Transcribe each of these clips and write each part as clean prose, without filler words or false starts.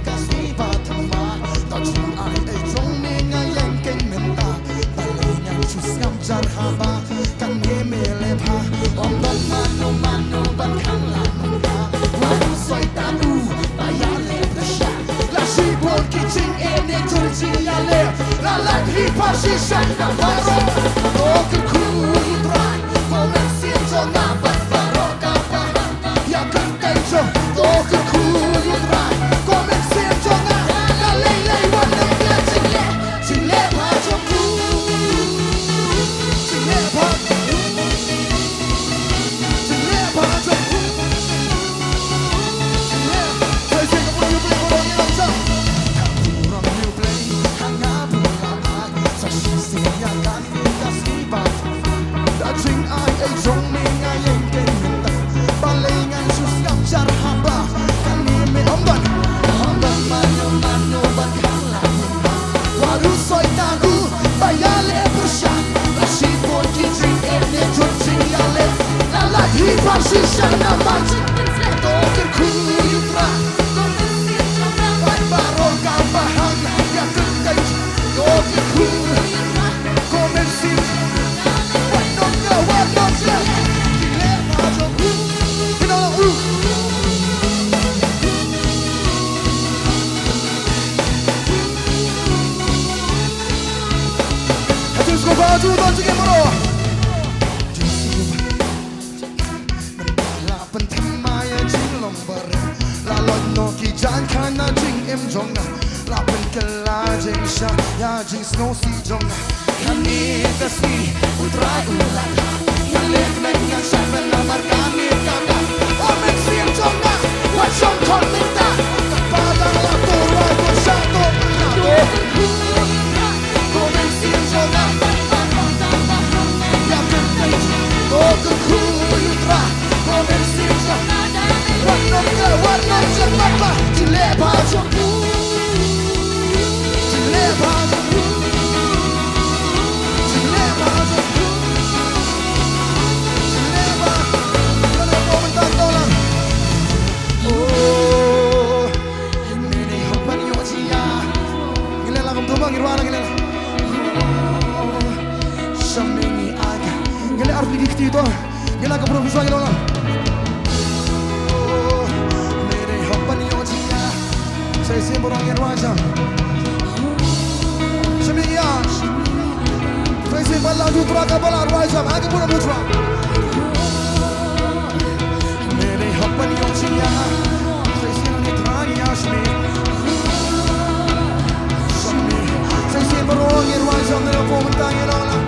kasih batama tak jing ai jong me ngai yang ken menta balengan sus ngam jar haba kan me mele pha om don mano mano ban khang la menta wanu soi tanu bayale prasha la si por ki ching ene jong chi ya le la la hi pa si shan na baro o ku ku trai come si torna bat baro ka pa ya kan kai jong o ku ku trai come si torna la lei lei wan le ching le pa jong ku ching le pa Shisha na manji, toker kuyu tra, vai baroka bahanga, ya kentai, toker kuyu tra, komersi, wanoka, dile majo ku, kinolo Atus ko baju don sige moro. Jan kana jing em jonga la pen kala jing sha ya jing snow si jonga kani kasi utrai ulat ya lek men yang sha ben la marka ni kaka o men si jonga wa chong kon menta pada la tora ko sha to ko men si jonga ya ken kai to ku utra ko men si jonga What not your papa? Dile pa jong ku, dile pa jong ku, dile pa jong ku, dile pa. Kalau kau minta tolong, oh, ini hampan yo cia, gila lah kamu tumbang irwana gila lah. Samini aga, gila arti dikti itu, gila kau profesor gila lah. Saya simbol orang yang raja. Sembilan. Saya simbol lagu teraga balar raja. Aku pun putra. Mere hapan yang sia. Saya simbol ni teranya sembilan. Saya simbol orang yang raja. Mere pementang yang orang.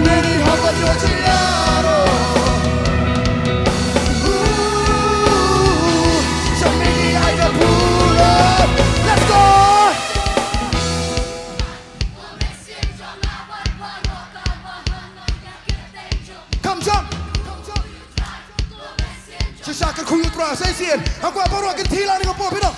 Mere hapan yang sia. Sesakar kuyu tra, saya sian. Aku baru akan hilang dengan pop itu.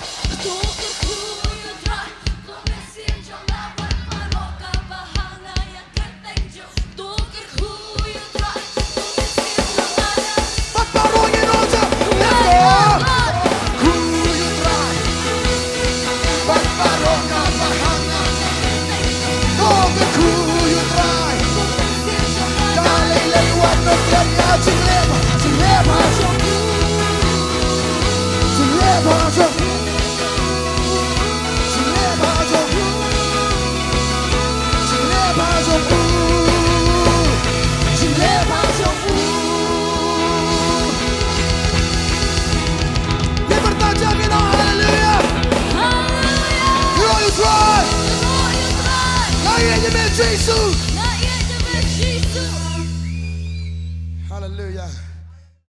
Jesus!